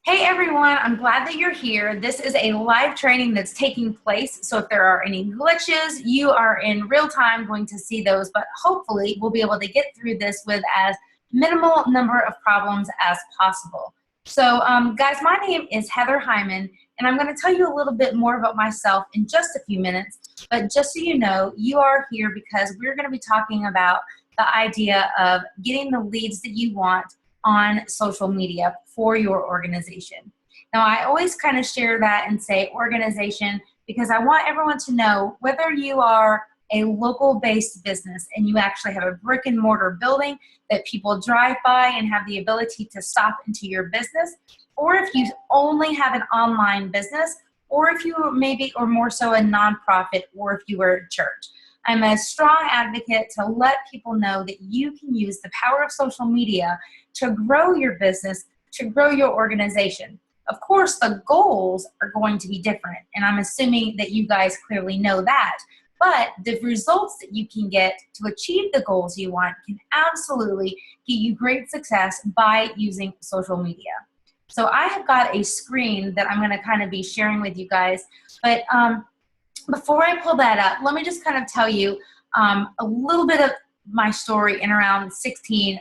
Hey everyone, I'm glad that you're here. This is a live training that's taking place, so if there are any glitches, you are in real time going to see those, but hopefully we'll be able to get through this with as minimal number of problems as possible. So guys, my name is Heather Hyman, and I'm going to tell you a little bit more about myself in just a few minutes, but just so you know, you are here because we're going to be talking about the idea of getting the leads that you want on social media for your organization. Now, I always kind of share that and say organization because I want everyone to know whether you are a local-based business and you actually have a brick and mortar building that people drive by and have the ability to stop into your business, or if you only have an online business, or if you maybe, or more so a nonprofit, or if you are a church. I'm a strong advocate to let people know that you can use the power of social media to grow your business, to grow your organization. Of course, the goals are going to be different, and I'm assuming that you guys clearly know that, but the results that you can get to achieve the goals you want can absolutely give you great success by using social media. So I have got a screen that I'm going to kind of be sharing with you guys, but before I pull that up, let me just kind of tell you a little bit of my story in around 16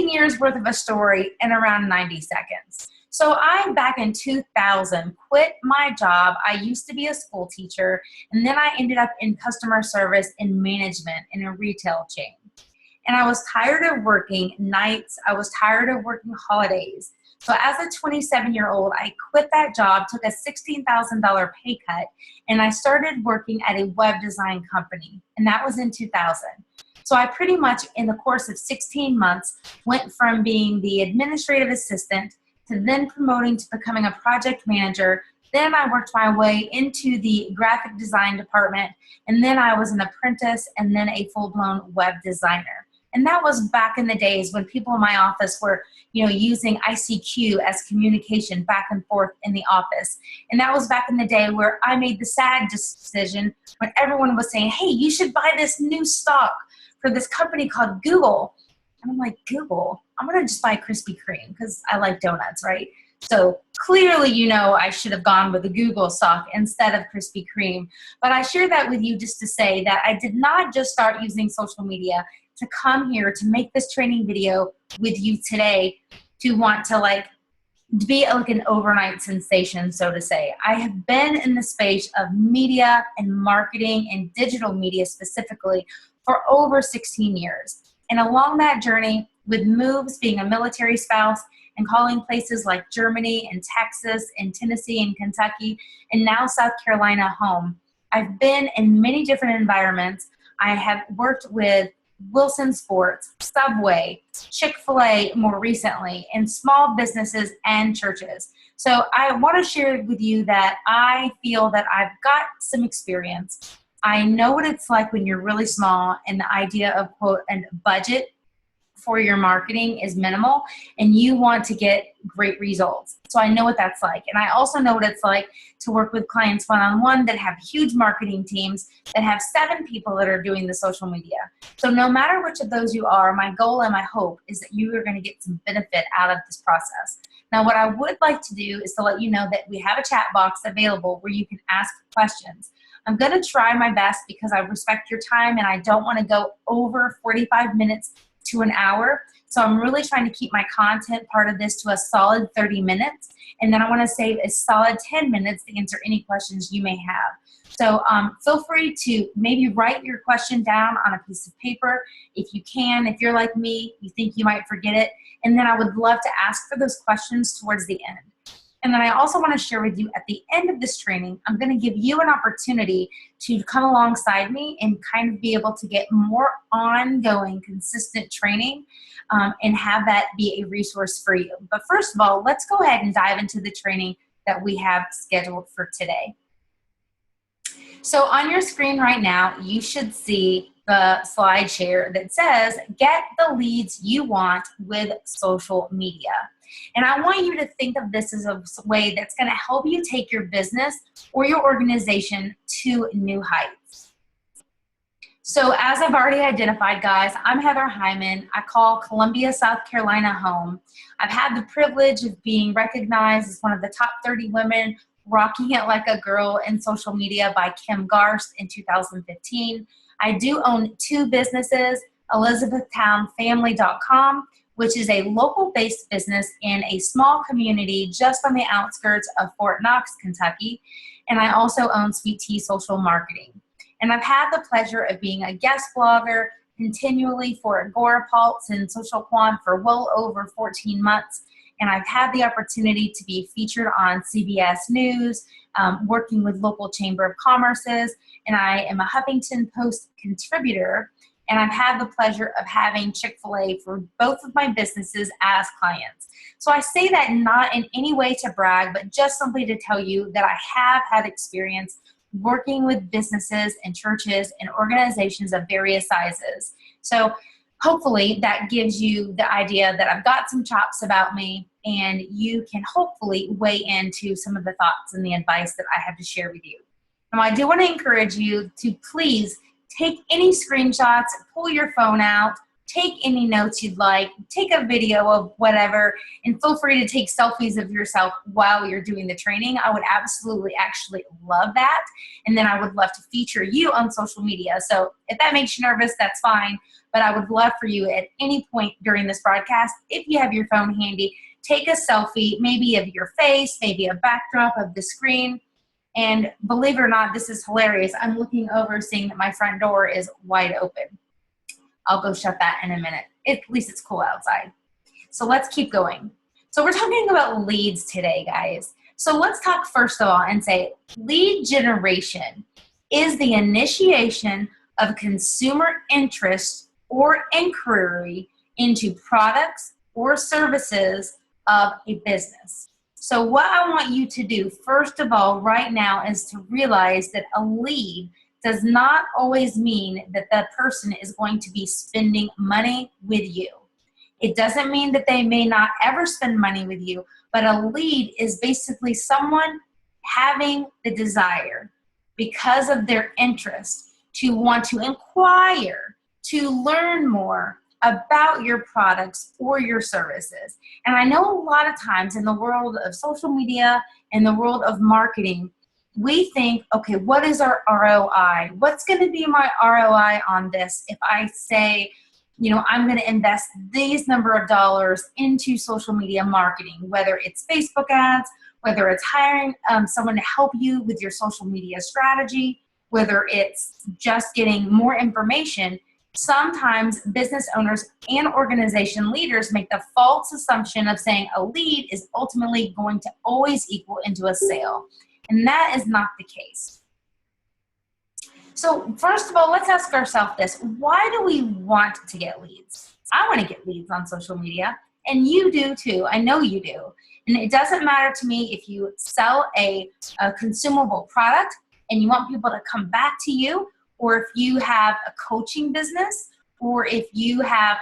years worth of a story in around 90 seconds. So I, back in 2000, quit my job. I used to be a school teacher, and then I ended up in customer service and management in a retail chain. And I was tired of working nights. I was tired of working holidays. So as a 27-year-old, I quit that job, took a $16,000 pay cut, and I started working at a web design company, and that was in 2000. So I pretty much, in the course of 16 months, went from being the administrative assistant to then promoting to becoming a project manager. Then I worked my way into the graphic design department, and then I was an apprentice and then a full-blown web designer. And that was back in the days when people in my office were, using ICQ as communication back and forth in the office. And that was back in the day where I made the sad decision when everyone was saying, hey, you should buy this new stock for this company called Google. And I'm like, Google? I'm going to just buy Krispy Kreme because I like donuts, right? So clearly, I should have gone with the Google stock instead of Krispy Kreme. But I share that with you just to say that I did not just start using social media to come here to make this training video with you today to want to be like an overnight sensation, so to say. I have been in the space of media and marketing and digital media specifically for over 16 years. And along that journey, with moves, being a military spouse, and calling places like Germany and Texas and Tennessee and Kentucky, and now South Carolina home, I've been in many different environments. I have worked with Wilson Sports, Subway, Chick-fil-A more recently, and small businesses and churches. So I want to share with you that I feel that I've got some experience. I know what it's like when you're really small and the idea of, quote, a budget for your marketing is minimal and you want to get great results. So I know what that's like. And I also know what it's like to work with clients one-on-one that have huge marketing teams that have 7 people that are doing the social media. So no matter which of those you are, my goal and my hope is that you are going to get some benefit out of this process. Now, what I would like to do is to let you know that we have a chat box available where you can ask questions. I'm going to try my best because I respect your time and I don't want to go over 45 minutes to an hour. So I'm really trying to keep my content part of this to a solid 30 minutes. And then I want to save a solid 10 minutes to answer any questions you may have. So feel free to maybe write your question down on a piece of paper if you can. If you're like me, you think you might forget it. And then I would love to ask for those questions towards the end. And then I also want to share with you at the end of this training, I'm going to give you an opportunity to come alongside me and kind of be able to get more ongoing, consistent training and have that be a resource for you. But first of all, let's go ahead and dive into the training that we have scheduled for today. So on your screen right now, you should see the slide share that says, get the leads you want with social media. And I want you to think of this as a way that's going to help you take your business or your organization to new heights. So as I've already identified, guys, I'm Heather Hyman. I call Columbia, South Carolina home. I've had the privilege of being recognized as one of the top 30 women rocking it like a girl in social media by Kim Garst in 2015. I do own two businesses, ElizabethTownFamily.com, which is a local-based business in a small community just on the outskirts of Fort Knox, Kentucky. And I also own Sweet Tea Social Marketing. And I've had the pleasure of being a guest blogger continually for Agorapulse and Social Quant for well over 14 months. And I've had the opportunity to be featured on CBS News, working with local Chamber of Commerces, and I am a Huffington Post contributor. And I've had the pleasure of having Chick-fil-A for both of my businesses as clients. So I say that not in any way to brag, but just simply to tell you that I have had experience working with businesses and churches and organizations of various sizes. So hopefully that gives you the idea that I've got some chops about me, and you can hopefully weigh into some of the thoughts and the advice that I have to share with you. Now, I do want to encourage you to please take any screenshots, pull your phone out, take any notes you'd like, take a video of whatever, and feel free to take selfies of yourself while you're doing the training. I would absolutely actually love that. And then I would love to feature you on social media. So if that makes you nervous, that's fine. But I would love for you at any point during this broadcast, if you have your phone handy, take a selfie, maybe of your face, maybe a backdrop of the screen. And believe it or not, this is hilarious. I'm looking over, seeing that my front door is wide open. I'll go shut that in a minute. At least it's cool outside. So let's keep going. So we're talking about leads today, guys. So let's talk first of all and say lead generation is the initiation of consumer interest or inquiry into products or services of a business. So what I want you to do, first of all, right now, is to realize that a lead does not always mean that the person is going to be spending money with you. It doesn't mean that they may not ever spend money with you, but a lead is basically someone having the desire, because of their interest, to want to inquire, to learn more about your products or your services. And I know a lot of times in the world of social media and the world of marketing, we think, okay, what is our ROI? What's going to be my ROI on this if I say, I'm going to invest these number of dollars into social media marketing, whether it's Facebook ads, whether it's hiring someone to help you with your social media strategy, whether it's just getting more information. Sometimes business owners and organization leaders make the false assumption of saying a lead is ultimately going to always equal into a sale. And that is not the case. So first of all, let's ask ourselves this. Why do we want to get leads? I want to get leads on social media, and you do too. I know you do. And it doesn't matter to me if you sell a consumable product and you want people to come back to you, or if you have a coaching business, or if you have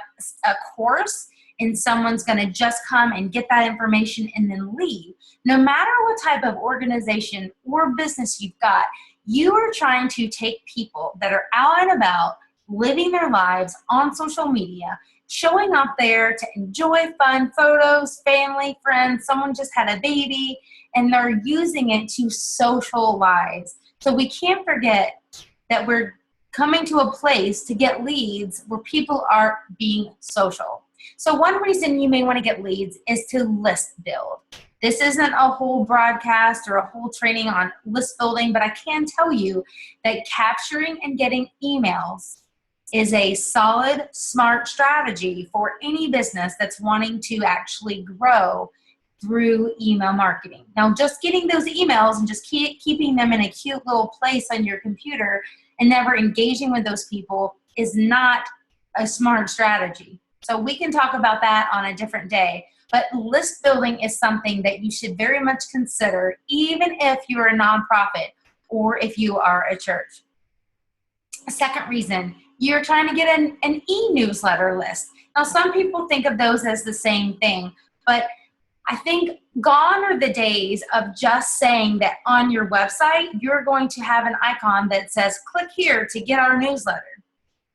a course and someone's going to just come and get that information and then leave. No matter what type of organization or business you've got, you are trying to take people that are out and about, living their lives on social media, showing up there to enjoy fun photos, family, friends, someone just had a baby, and they're using it to socialize. So we can't forget that we're coming to a place to get leads where people are being social. So one reason you may want to get leads is to list build. This isn't a whole broadcast or a whole training on list building, but I can tell you that capturing and getting emails is a solid, smart strategy for any business that's wanting to actually grow through email marketing. Now, just getting those emails and just keeping them in a cute little place on your computer and never engaging with those people is not a smart strategy. So we can talk about that on a different day. But list building is something that you should very much consider, even if you're a nonprofit or if you are a church. A second reason, you're trying to get an e-newsletter list. Now, some people think of those as the same thing, but I think gone are the days of just saying that on your website, you're going to have an icon that says, click here to get our newsletter.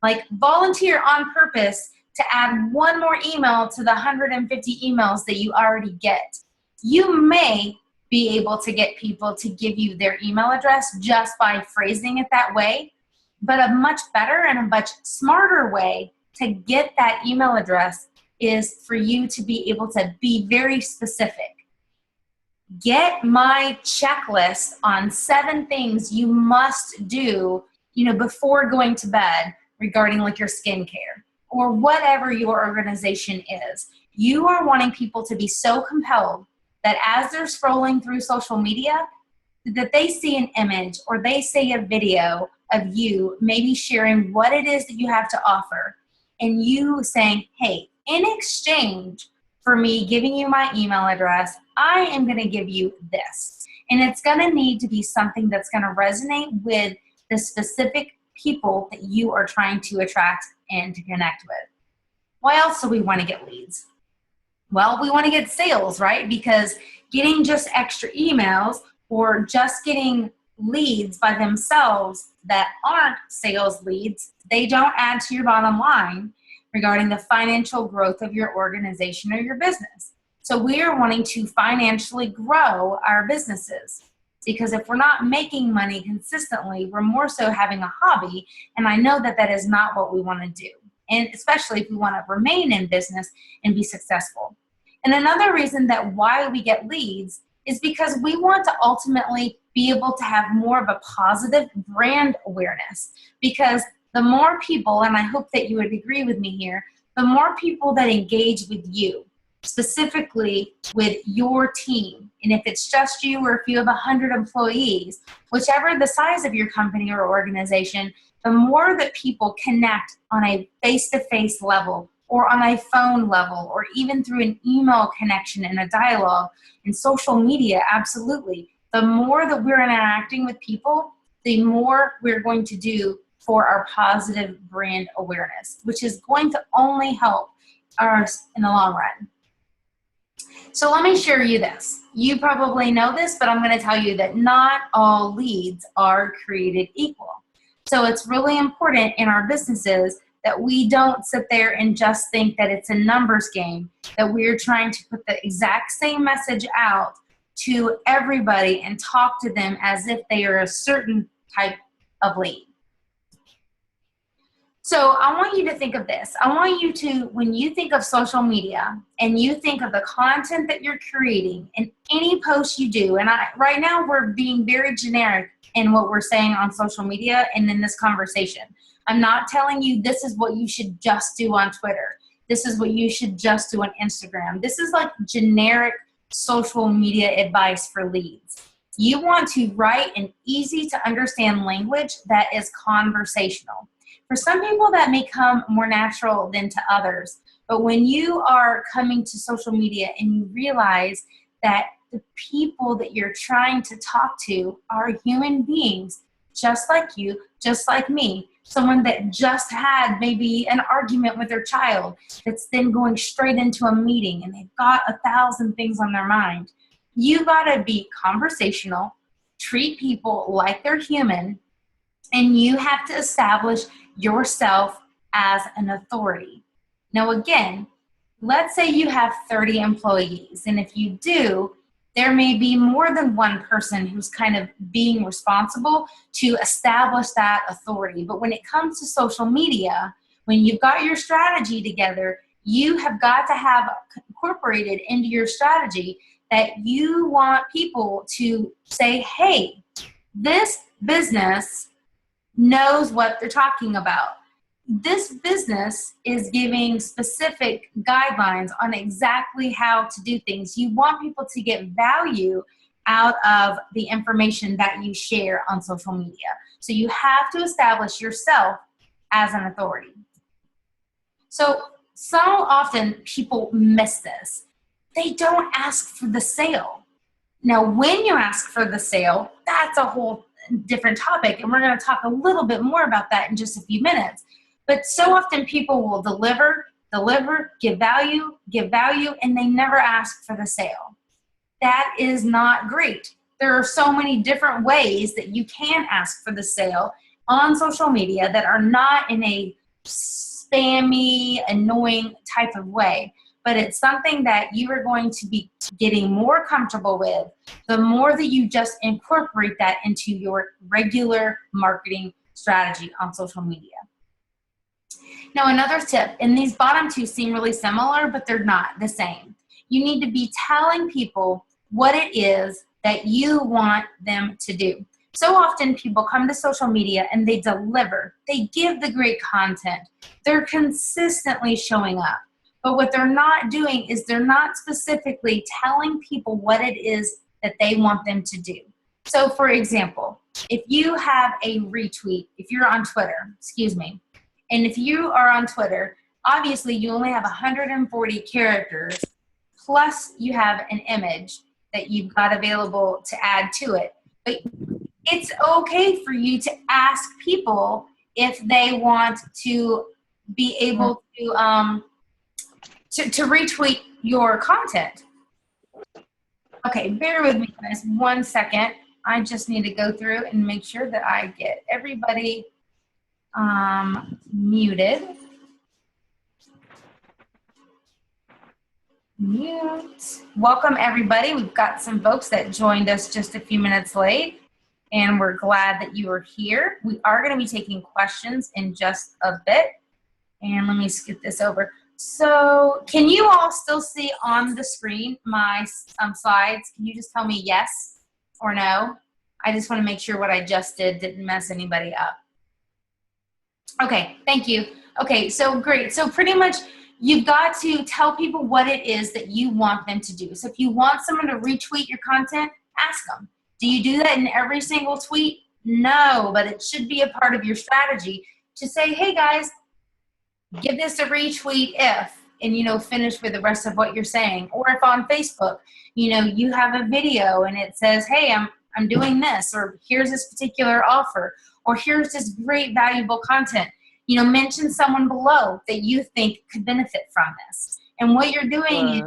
Like volunteer on purpose to add one more email to the 150 emails that you already get. You may be able to get people to give you their email address just by phrasing it that way, but a much better and a much smarter way to get that email address is for you to be able to be very specific. Get my checklist on 7 things you must do, before going to bed regarding like your skincare or whatever your organization is. You are wanting people to be so compelled that as they're scrolling through social media, that they see an image or they see a video of you maybe sharing what it is that you have to offer, and you saying, hey, in exchange for me giving you my email address, I am going to give you this. And it's going to need to be something that's going to resonate with the specific people that you are trying to attract and to connect with. Why else do we want to get leads? Well, we want to get sales, right? Because getting just extra emails or just getting leads by themselves that aren't sales leads, they don't add to your bottom line regarding the financial growth of your organization or your business. So we are wanting to financially grow our businesses, because if we're not making money consistently, we're more so having a hobby, and I know that that is not what we want to do, and especially if we want to remain in business and be successful. And another reason that why we get leads is because we want to ultimately be able to have more of a positive brand awareness, because the more people, and I hope that you would agree with me here, the more people that engage with you, specifically with your team, and if it's just you or if you have 100 employees, whichever the size of your company or organization, the more that people connect on a face-to-face level or on a phone level or even through an email connection and a dialogue and social media, absolutely. The more that we're interacting with people, the more we're going to do for our positive brand awareness, which is going to only help us in the long run. So let me share you this. You probably know this, but I'm going to tell you that not all leads are created equal. So it's really important in our businesses that we don't sit there and just think that it's a numbers game, that we're trying to put the exact same message out to everybody and talk to them as if they are a certain type of lead. So I want you to think of this. I want you to, when you think of social media and you think of the content that you're creating in any post you do, and right now we're being very generic in what we're saying on social media and in this conversation. I'm not telling you this is what you should just do on Twitter. This is what you should just do on Instagram. This is like generic social media advice for leads. You want to write an easy to understand language that is conversational. For some people that may come more natural than to others, but when you are coming to social media and you realize that the people that you're trying to talk to are human beings, just like you, just like me, someone that just had maybe an argument with their child that's then going straight into a meeting and they've got 1,000 things on their mind. You gotta be conversational, treat people like they're human, and you have to establish yourself as an authority. Now again, let's say you have 30 employees, and if you do, there may be more than one person who's kind of being responsible to establish that authority. But when it comes to social media, when you've got your strategy together, you have got to have incorporated into your strategy that you want people to say, hey, this business knows what they're talking about. This business is giving specific guidelines on exactly how to do things. You want people to get value out of the information that you share on social media. So you have to establish yourself as an authority. So often people miss this. They don't ask for the sale. Now, when you ask for the sale, that's a whole different topic, and we're going to talk a little bit more about that in just a few minutes. But so often people will deliver, give value, and they never ask for the sale. That is not great. There are so many different ways that you can ask for the sale on social media that are not in a spammy, annoying type of way. But it's something that you are going to be getting more comfortable with the more that you just incorporate that into your regular marketing strategy on social media. Now, another tip, and these bottom two seem really similar, but they're not the same. You need to be telling people what it is that you want them to do. So often people come to social media and they deliver. They give the great content. They're consistently showing up. But what they're not doing is they're not specifically telling people what it is that they want them to do. So for example, if you have a retweet, if you're on Twitter, and if you are on Twitter, obviously you only have 140 characters, plus you have an image that you've got available to add to it. But it's okay for you to ask people if they want to be able to retweet your content. Okay, bear with me guys 1 second. I just need to go through and make sure that I get everybody muted. Mute. Welcome everybody. We've got some folks that joined us just a few minutes late, and we're glad that you are here. We are going to be taking questions in just a bit, and let me skip this over. So can you all still see on the screen my slides? Can you just tell me yes or no? I just want to make sure what I just did didn't mess anybody up. Okay, thank you. Okay, so great. So pretty much you've got to tell people what it is that you want them to do. So if you want someone to retweet your content, ask them. Do you do that in every single tweet? No, but it should be a part of your strategy to say, hey guys, give this a retweet if, and finish with the rest of what you're saying. Or if on Facebook, you have a video and it says, hey, I'm doing this, or here's this particular offer, or here's this great valuable content. Mention someone below that you think could benefit from this. And what you're doing is,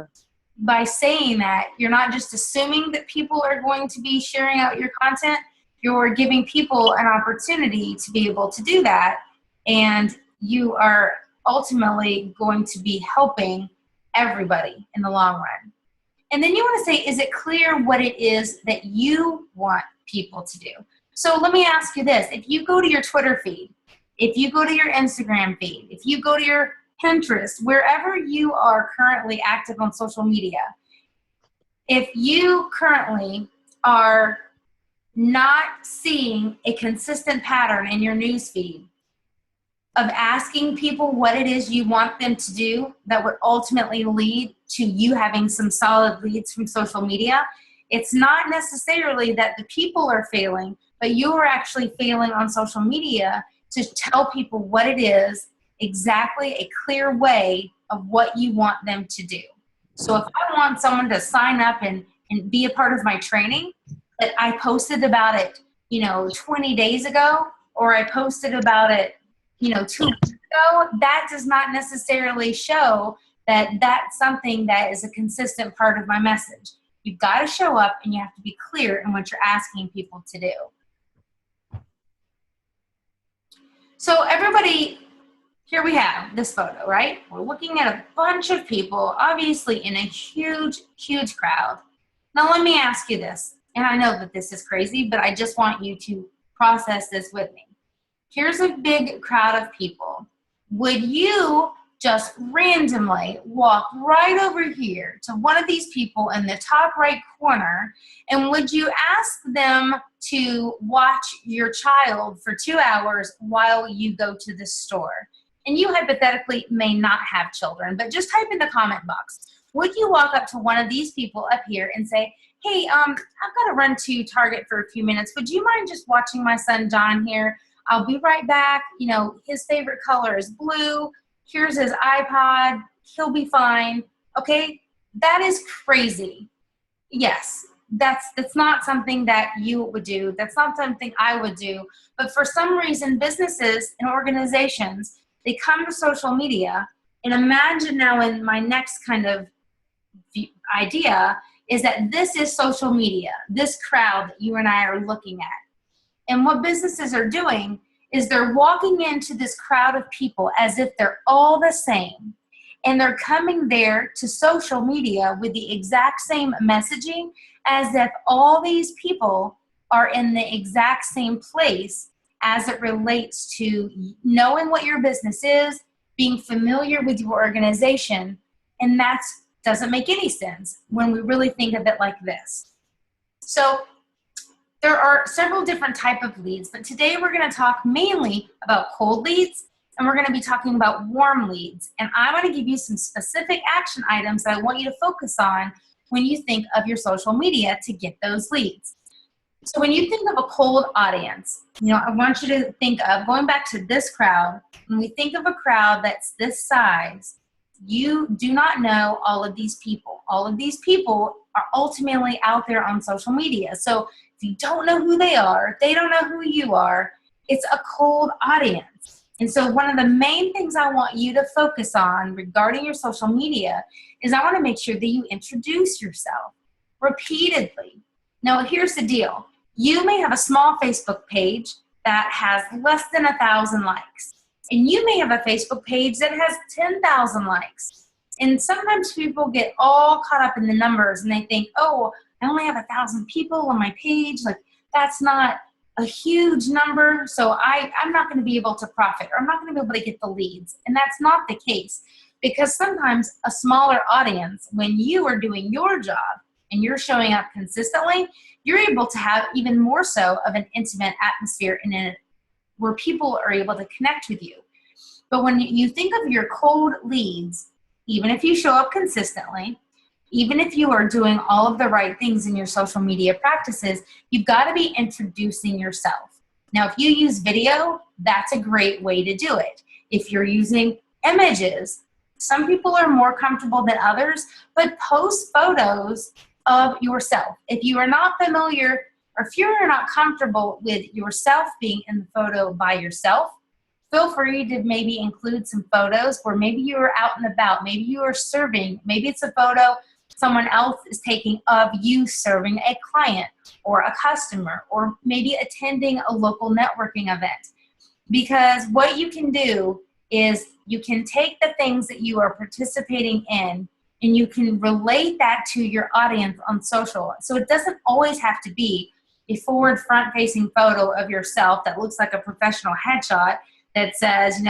by saying that, you're not just assuming that people are going to be sharing out your content, you're giving people an opportunity to be able to do that, and you are ultimately going to be helping everybody in the long run. And then you want to say, is it clear what it is that you want people to do? So let me ask you this. If you go to your Twitter feed, if you go to your Instagram feed, if you go to your Pinterest, wherever you are currently active on social media, if you currently are not seeing a consistent pattern in your news feed of asking people what it is you want them to do that would ultimately lead to you having some solid leads from social media, it's not necessarily that the people are failing, but you are actually failing on social media to tell people what it is, exactly a clear way of what you want them to do. So if I want someone to sign up and be a part of my training, that I posted about it, 20 days ago, or I posted about it 2 weeks ago, that does not necessarily show that that's something that is a consistent part of my message. You've got to show up and you have to be clear in what you're asking people to do. So everybody, here we have this photo, right? We're looking at a bunch of people, obviously in a huge, huge crowd. Now let me ask you this, and I know that this is crazy, but I just want you to process this with me. Here's a big crowd of people. Would you just randomly walk right over here to one of these people in the top right corner, and would you ask them to watch your child for 2 hours while you go to the store? And you hypothetically may not have children, but just type in the comment box. Would you walk up to one of these people up here and say, hey, I've got to run to Target for a few minutes. Would you mind just watching my son John here? I'll be right back. His favorite color is blue. Here's his iPod. He'll be fine. Okay, that is crazy. Yes, that's not something that you would do. That's not something I would do. But for some reason, businesses and organizations, they come to social media, and imagine now in my next kind of idea is that this is social media, this crowd that you and I are looking at. And what businesses are doing is they're walking into this crowd of people as if they're all the same. And they're coming there to social media with the exact same messaging as if all these people are in the exact same place as it relates to knowing what your business is, being familiar with your organization, and that doesn't make any sense when we really think of it like this. So there are several different types of leads, but today we're going to talk mainly about cold leads, and we're going to be talking about warm leads. And I'm going to give you some specific action items that I want you to focus on when you think of your social media to get those leads. So when you think of a cold audience, I want you to think of going back to this crowd. When we think of a crowd that's this size, you do not know all of these people. All of these people are ultimately out there on social media. So if you don't know who they are, they don't know who you are, it's a cold audience. And so one of the main things I want you to focus on regarding your social media is I want to make sure that you introduce yourself repeatedly. Now, here's the deal. You may have a small Facebook page that has less than 1,000 likes. And you may have a Facebook page that has 10,000 likes. And sometimes people get all caught up in the numbers and they think, oh, I only have 1,000 people on my page. Like, that's not a huge number, so I'm not going to be able to profit, or I'm not going to be able to get the leads. And that's not the case, because sometimes a smaller audience, when you are doing your job and you're showing up consistently, you're able to have even more so of an intimate atmosphere where people are able to connect with you. But when you think of your cold leads, even if you show up consistently, even if you are doing all of the right things in your social media practices, you've got to be introducing yourself. Now, if you use video, that's a great way to do it. If you're using images, some people are more comfortable than others, but post photos of yourself. If you are not familiar, or if you're not comfortable with yourself being in the photo by yourself, feel free to maybe include some photos where maybe you are out and about, maybe you are serving, maybe it's a photo someone else is taking of you serving a client or a customer, or maybe attending a local networking event. Because what you can do is you can take the things that you are participating in and you can relate that to your audience on social. So it doesn't always have to be a forward front-facing photo of yourself that looks like a professional headshot that says,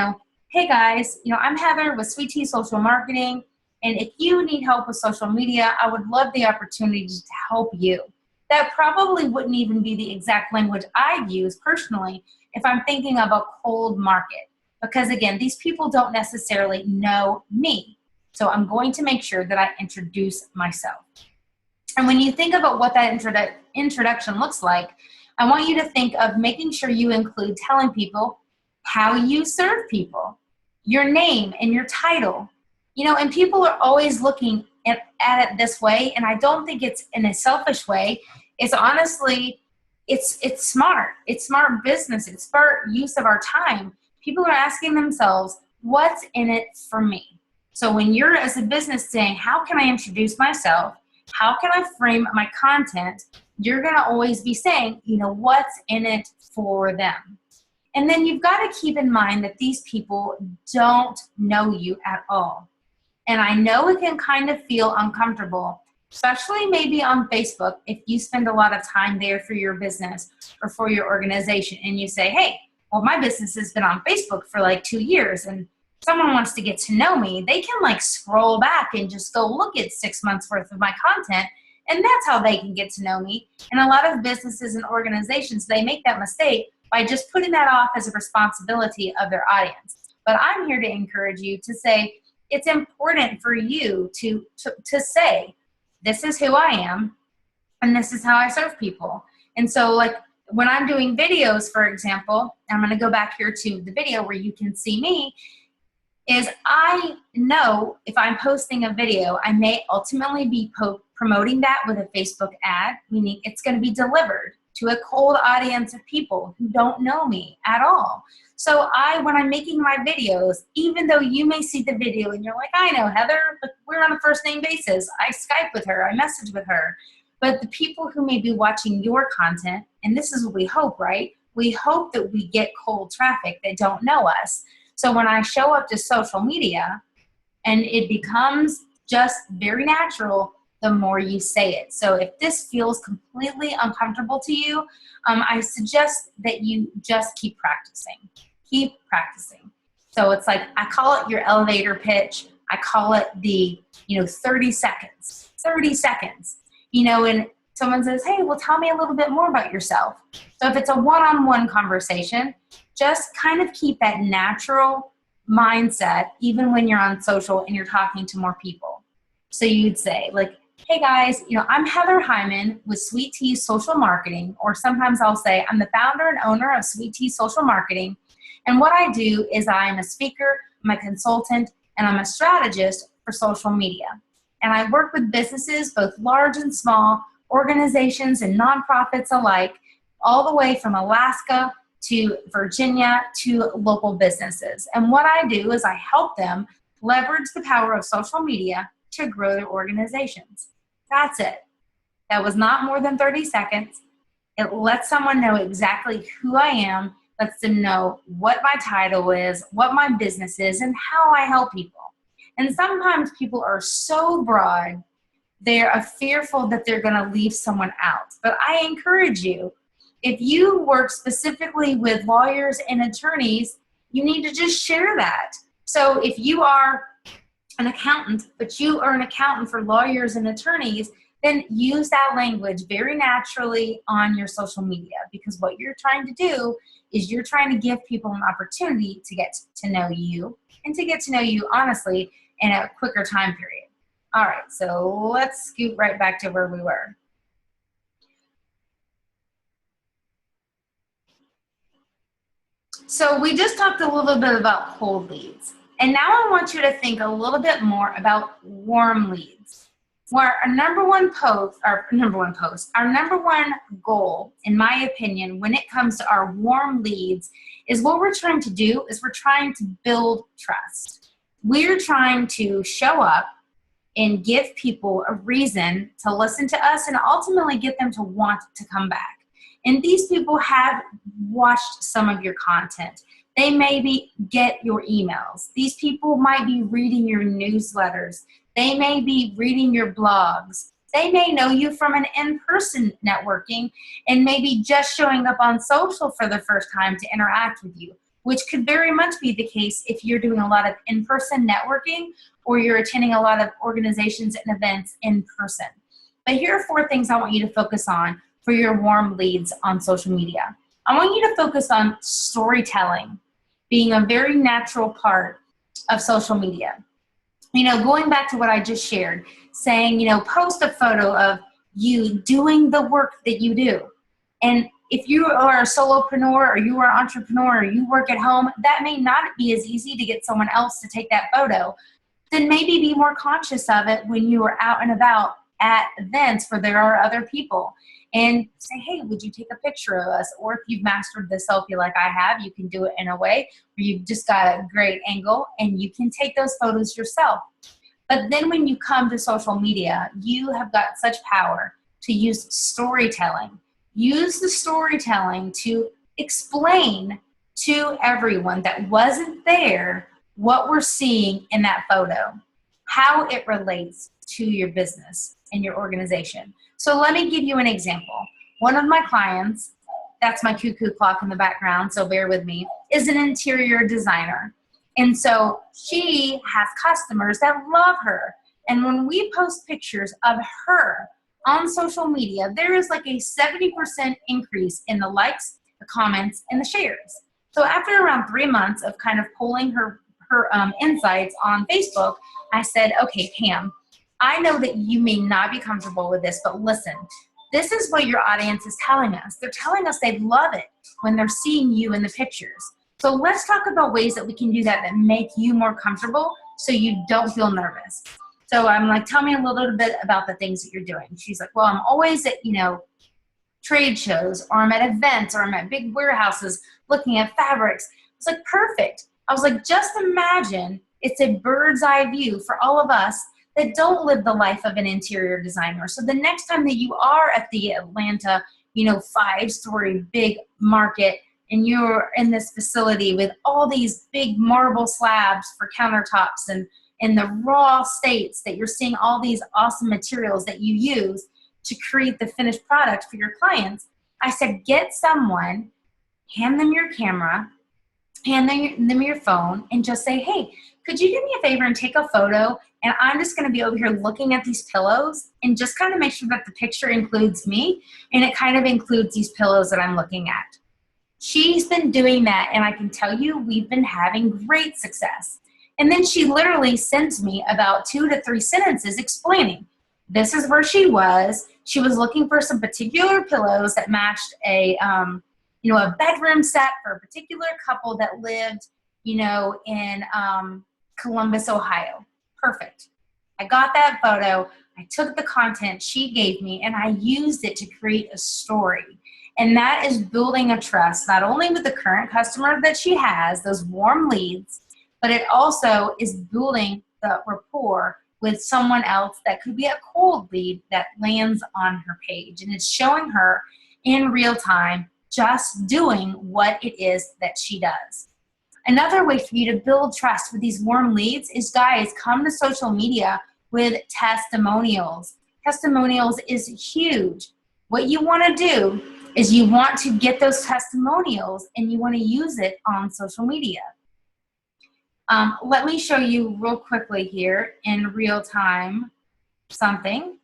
hey guys, I'm Heather with Sweet Tea Social Marketing, and if you need help with social media, I would love the opportunity to help you. That probably wouldn't even be the exact language I'd use personally if I'm thinking of a cold market. Because again, these people don't necessarily know me. So I'm going to make sure that I introduce myself. And when you think about what that introduction looks like, I want you to think of making sure you include telling people how you serve people, your name and your title. And people are always looking at it this way, and I don't think it's in a selfish way. It's honestly, it's smart. It's smart business. It's smart use of our time. People are asking themselves, what's in it for me? So when you're, as a business, saying, how can I introduce myself? How can I frame my content? You're going to always be saying, what's in it for them? And then you've got to keep in mind that these people don't know you at all. And I know it can kind of feel uncomfortable, especially maybe on Facebook, if you spend a lot of time there for your business or for your organization, and you say, hey, well, my business has been on Facebook for like 2 years, and someone wants to get to know me, they can scroll back and just go look at 6 months worth of my content, and that's how they can get to know me. And a lot of businesses and organizations, they make that mistake by just putting that off as a responsibility of their audience. But I'm here to encourage you to say, it's important for you to say, this is who I am, and this is how I serve people. And so when I'm doing videos, for example, I'm going to go back here to the video where you can see me, is I know if I'm posting a video, I may ultimately be promoting that with a Facebook ad, meaning it's going to be delivered to a cold audience of people who don't know me at all. So when I'm making my videos, even though you may see the video and you're like, I know Heather, but we're on a first name basis. I Skype with her, I message with her. But the people who may be watching your content, and this is what we hope, right? we hope that we get cold traffic that don't know us. So when I show up to social media and it becomes just very natural, the more you say it. So if this feels completely uncomfortable to you, I suggest that you just keep practicing. Keep practicing. So it's like, I call it your elevator pitch. I call it the, 30 seconds. 30 seconds. And someone says, hey, well, tell me a little bit more about yourself. So if it's a one-on-one conversation, just kind of keep that natural mindset even when you're on social and you're talking to more people. So you'd say, like, hey guys, I'm Heather Hyman with Sweet Tea Social Marketing, or sometimes I'll say I'm the founder and owner of Sweet Tea Social Marketing. And what I do is I'm a speaker, I'm a consultant, and I'm a strategist for social media. And I work with businesses, both large and small, organizations and nonprofits alike, all the way from Alaska to Virginia to local businesses. And what I do is I help them leverage the power of social media to grow their organizations. That's it. That was not more than 30 seconds. It lets someone know exactly who I am, lets them know what my title is, what my business is, and how I help people. And sometimes people are so broad, they're fearful that they're going to leave someone out. But I encourage you, if you work specifically with lawyers and attorneys, you need to just share that. So if you are an accountant, but you are an accountant for lawyers and attorneys, then use that language very naturally on your social media, because what you're trying to do is you're trying to give people an opportunity to get to know you and to get to know you honestly in a quicker time period. All right, so let's scoot right back to where we were. So we just talked a little bit about cold leads. And now I want you to think a little bit more about warm leads. Where our number one goal, in my opinion, when it comes to our warm leads, is what we're trying to do is we're trying to build trust. We're trying to show up and give people a reason to listen to us and ultimately get them to want to come back. And these people have watched some of your content. They maybe get your emails. These people might be reading your newsletters. They may be reading your blogs. They may know you from an in-person networking and maybe just showing up on social for the first time to interact with you, which could very much be the case if you're doing a lot of in-person networking or you're attending a lot of organizations and events in person. But here are 4 things I want you to focus on for your warm leads on social media. I want you to focus on storytelling being a very natural part of social media. Going back to what I just shared, saying, post a photo of you doing the work that you do. And if you are a solopreneur or you are an entrepreneur or you work at home, that may not be as easy to get someone else to take that photo. Then maybe be more conscious of it when you are out and about at events where there are other people. And say, hey, would you take a picture of us? Or if you've mastered the selfie like I have, you can do it in a way where you've just got a great angle and you can take those photos yourself. But then when you come to social media, you have got such power to use storytelling. Use the storytelling to explain to everyone that wasn't there what we're seeing in that photo, how it relates to your business and your organization. So let me give you an example. One of my clients, that's my cuckoo clock in the background, so bear with me, is an interior designer. And so she has customers that love her. And when we post pictures of her on social media, there is like a 70% increase in the likes, the comments, and the shares. So after around 3 months of kind of pulling her insights on Facebook, I said, okay, Pam, I know that you may not be comfortable with this, but listen, this is what your audience is telling us. They're telling us they love it when they're seeing you in the pictures. So let's talk about ways that we can do that make you more comfortable so you don't feel nervous. So I'm like, tell me a little bit about the things that you're doing. She's like, well, I'm always at, trade shows, or I'm at events, or I'm at big warehouses looking at fabrics. It's like, perfect. I was like, just imagine it's a bird's eye view for all of us that don't live the life of an interior designer. So the next time that you are at the Atlanta, 5-story big market and you're in this facility with all these big marble slabs for countertops and in the raw states that you're seeing all these awesome materials that you use to create the finished product for your clients, I said, get someone, hand them your camera, hand them your phone, and just say, hey, could you do me a favor and take a photo? And I'm just going to be over here looking at these pillows and just kind of make sure that the picture includes me and it kind of includes these pillows that I'm looking at. She's been doing that, and I can tell you we've been having great success. And then she literally sends me about 2 to 3 sentences explaining this is where she was. She was looking for some particular pillows that matched a bedroom set for a particular couple that lived, in Columbus, Ohio. Perfect. I got that photo. I took the content she gave me and I used it to create a story. And that is building a trust, not only with the current customer that she has, those warm leads, but it also is building the rapport with someone else that could be a cold lead that lands on her page. And it's showing her in real time just doing what it is that she does. Another way for you to build trust with these warm leads is, guys, come to social media with testimonials. Testimonials is huge. What you want to do is you want to get those testimonials and you want to use it on social media. Let me show you real quickly here in real time something.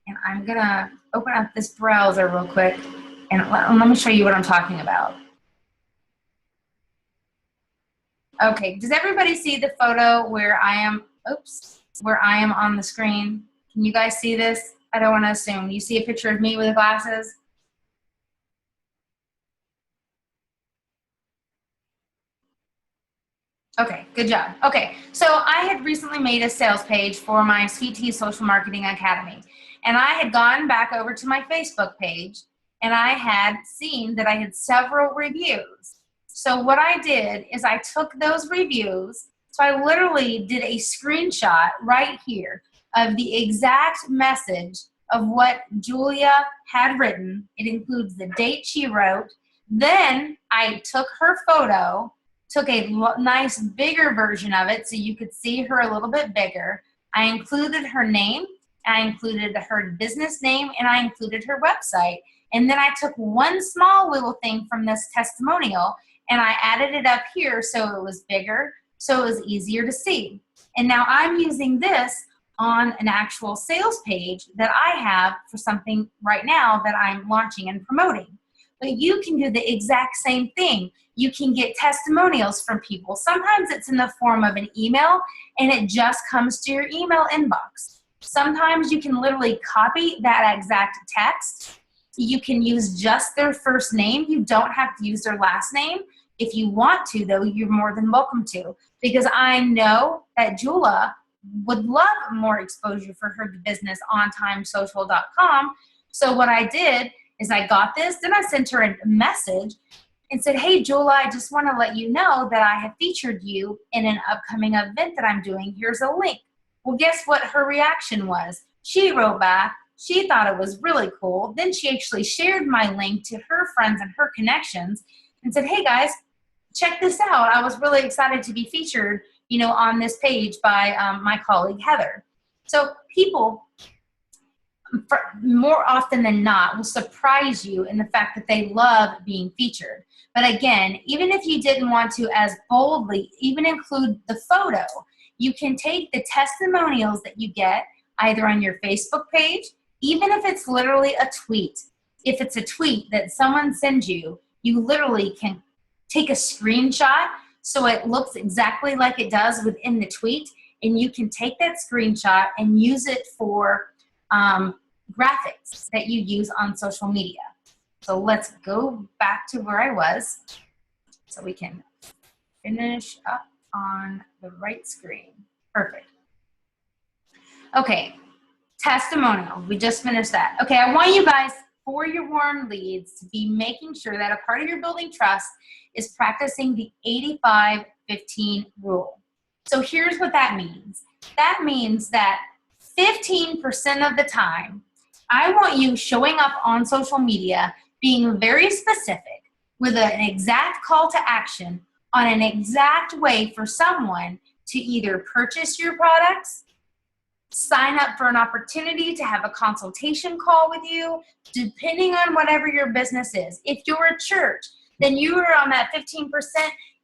And I'm going to open up this browser real quick and let me show you what I'm talking about. Okay, does everybody see the photo where I am on the screen? Can you guys see this? I don't want to assume. You see a picture of me with the glasses? Okay, good job. Okay, so I had recently made a sales page for my Sweet Tea Social Marketing Academy. And I had gone back over to my Facebook page and I had seen that I had several reviews. So what I did is I took those reviews, so I literally did a screenshot right here of the exact message of what Julia had written. It includes the date she wrote. Then I took her photo, took a nice bigger version of it so you could see her a little bit bigger. I included her name, I included her business name, and I included her website. And then I took one small little thing from this testimonial and I added it up here so it was bigger, so it was easier to see. And now I'm using this on an actual sales page that I have for something right now that I'm launching and promoting. But you can do the exact same thing. You can get testimonials from people. Sometimes it's in the form of an email and it just comes to your email inbox. Sometimes you can literally copy that exact text. You can use just their first name. You don't have to use their last name. If you want to, though, you're more than welcome to, because I know that Julia would love more exposure for her business on timesocial.com. So what I did is I got this, then I sent her a message and said, hey, Julia, I just want to let you know that I have featured you in an upcoming event that I'm doing. Here's a link. Well, guess what her reaction was? She wrote back. She thought it was really cool. Then she actually shared my link to her friends and her connections and said, hey, guys, check this out. I was really excited to be featured, on this page by my colleague, Heather. So people, more often than not, will surprise you in the fact that they love being featured. But again, even if you didn't want to as boldly even include the photo, you can take the testimonials that you get either on your Facebook page, even if it's literally a tweet. If it's a tweet that someone sends you, you literally can take a screenshot so it looks exactly like it does within the tweet, and you can take that screenshot and use it for graphics that you use on social media. So let's go back to where I was so we can finish up on the right screen. Perfect. Okay, testimonial. We just finished that. Okay, I want you guys, for your warm leads, to be making sure that a part of your building trust is practicing the 85-15 rule. So here's what that means. That means that 15% of the time, I want you showing up on social media being very specific, with an exact call to action on an exact way for someone to either purchase your products, sign up for an opportunity to have a consultation call with you, depending on whatever your business is. If you're a church, then you are on that 15%,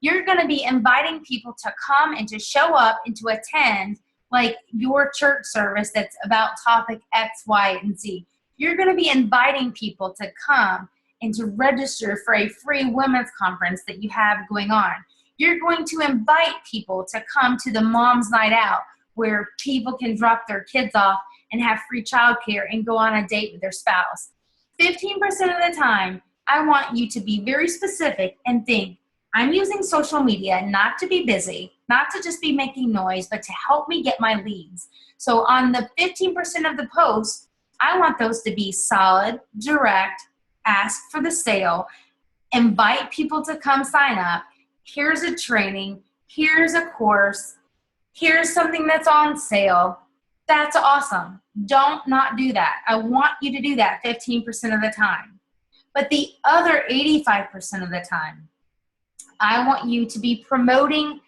you're going to be inviting people to come and to show up and to attend like your church service that's about topic X, Y, and Z. You're going to be inviting people to come and to register for a free women's conference that you have going on. You're going to invite people to come to the Mom's Night Out, where people can drop their kids off and have free childcare and go on a date with their spouse. 15% of the time, I want you to be very specific and think, I'm using social media not to be busy, not to just be making noise, but to help me get my leads. So on the 15% of the posts, I want those to be solid, direct, ask for the sale, invite people to come sign up. Here's a training, here's a course, here's something that's on sale. That's awesome. Don't not do that. I want you to do that 15% of the time. But the other 85% of the time, I want you to be promoting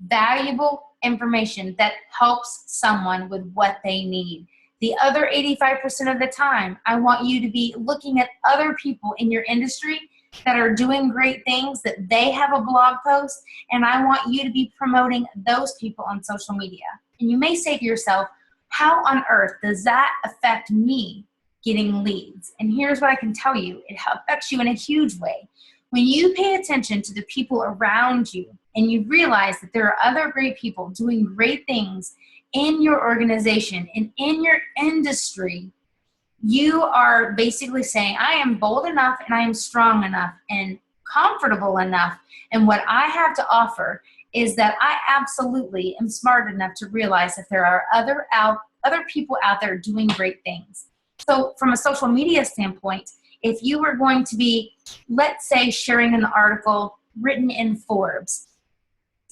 valuable information that helps someone with what they need. The other 85% of the time, I want you to be looking at other people in your industry that are doing great things, that they have a blog post, and I want you to be promoting those people on social media. And you may say to yourself, how on earth does that affect me getting leads? And here's what I can tell you. It affects you in a huge way. When you pay attention to the people around you and you realize that there are other great people doing great things in your organization and in your industry, you are basically saying, I am bold enough and I am strong enough and comfortable enough. And what I have to offer is that I absolutely am smart enough to realize that there are other people out there doing great things. So from a social media standpoint, if you were going to be, let's say, sharing an article written in Forbes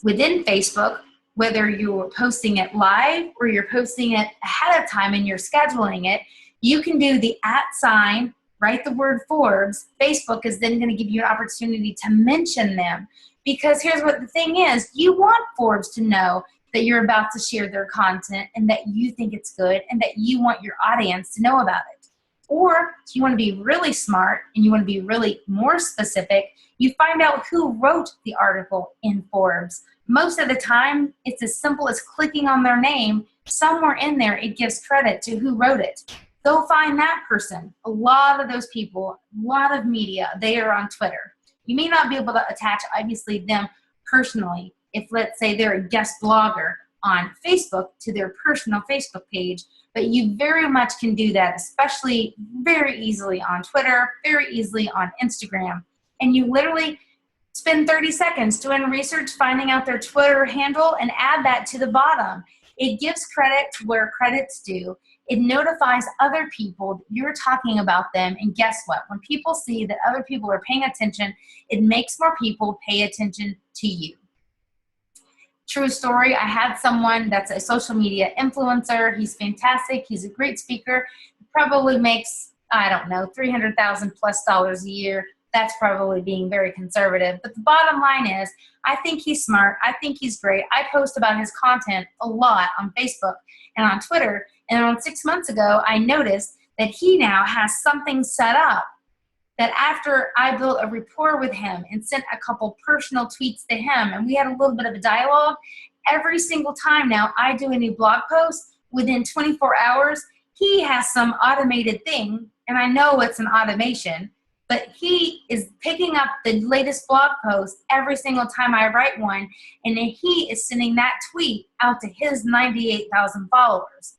within Facebook, whether you're posting it live or you're posting it ahead of time and you're scheduling it, you can do the @, write the word Forbes. Facebook is then going to give you an opportunity to mention them. Because here's what the thing is, you want Forbes to know that you're about to share their content and that you think it's good and that you want your audience to know about it. Or if you want to be really smart and you want to be really more specific, you find out who wrote the article in Forbes. Most of the time, it's as simple as clicking on their name. Somewhere in there, it gives credit to who wrote it. Go find that person. A lot of those people, a lot of media, they are on Twitter. You may not be able to attach, obviously, them personally. If, let's say, they're a guest blogger on Facebook to their personal Facebook page, but you very much can do that, especially very easily on Twitter, very easily on Instagram. And you literally spend 30 seconds doing research, finding out their Twitter handle, and add that to the bottom. It gives credit to where credit's due. It notifies other people that you're talking about them, and guess what? When people see that other people are paying attention, it makes more people pay attention to you. True story, I had someone that's a social media influencer. He's fantastic. He's a great speaker. He probably makes, I don't know, $300,000 plus a year. That's probably being very conservative. But the bottom line is, I think he's smart. I think he's great. I post about his content a lot on Facebook and on Twitter. And around 6 months ago, I noticed that he now has something set up that after I built a rapport with him and sent a couple personal tweets to him, and we had a little bit of a dialogue, every single time now I do a new blog post, within 24 hours, he has some automated thing, and I know it's an automation, but he is picking up the latest blog post every single time I write one, and then he is sending that tweet out to his 98,000 followers.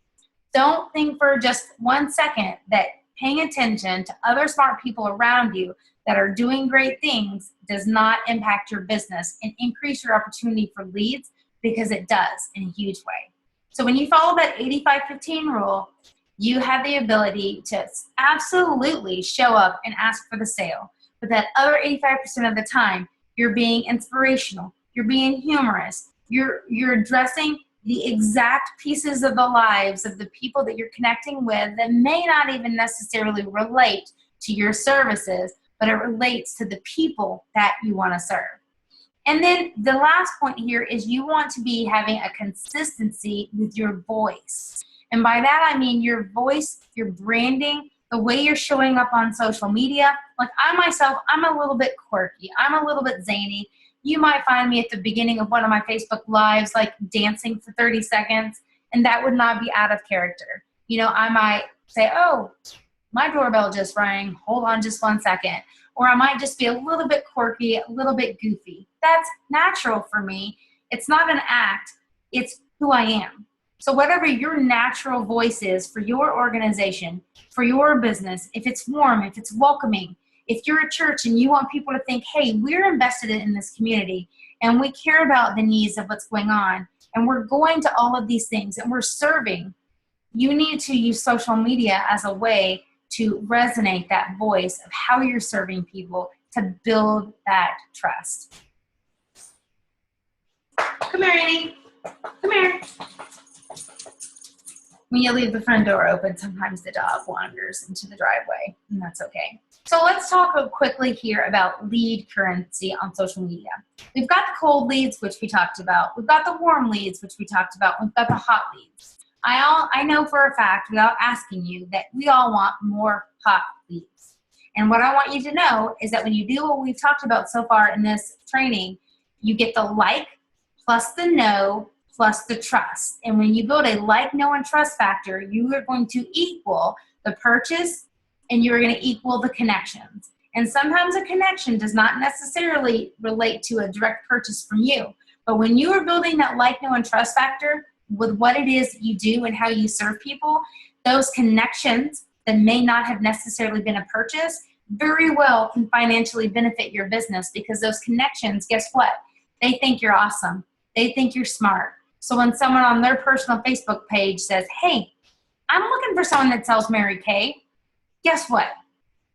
Don't think for just 1 second that paying attention to other smart people around you that are doing great things does not impact your business and increase your opportunity for leads, because it does in a huge way. So when you follow that 85-15 rule, you have the ability to absolutely show up and ask for the sale. But that other 85% of the time, you're being inspirational, you're being humorous, you're addressing the exact pieces of the lives of the people that you're connecting with that may not even necessarily relate to your services, but it relates to the people that you want to serve. And then the last point here is you want to be having a consistency with your voice. And by that, I mean your voice, your branding, the way you're showing up on social media. Like I myself, I'm a little bit quirky. I'm a little bit zany. You might find me at the beginning of one of my Facebook Lives, like dancing for 30 seconds, and that would not be out of character. You know, I might say, oh, my doorbell just rang. Hold on just 1 second. Or I might just be a little bit quirky, a little bit goofy. That's natural for me. It's not an act. It's who I am. So whatever your natural voice is for your organization, for your business, if it's warm, if it's welcoming, if you're a church and you want people to think, hey, we're invested in this community and we care about the needs of what's going on and we're going to all of these things and we're serving, you need to use social media as a way to resonate that voice of how you're serving people to build that trust. Come here, Annie. Come here. When you leave the front door open, sometimes the dog wanders into the driveway, and that's okay. So let's talk quickly here about lead currency on social media. We've got the cold leads, which we talked about. We've got the warm leads, which we talked about. We've got the hot leads. I know for a fact, without asking you, that we all want more hot leads. And what I want you to know is that when you do what we've talked about so far in this training, you get the like plus the know plus the trust. And when you build a like, know, and trust factor, you are going to equal the purchase and you're going to equal the connections. And sometimes a connection does not necessarily relate to a direct purchase from you. But when you are building that like, know, and trust factor with what it is you do and how you serve people, those connections that may not have necessarily been a purchase very well can financially benefit your business, because those connections, guess what? They think you're awesome. They think you're smart. So when someone on their personal Facebook page says, hey, I'm looking for someone that sells Mary Kay, guess what?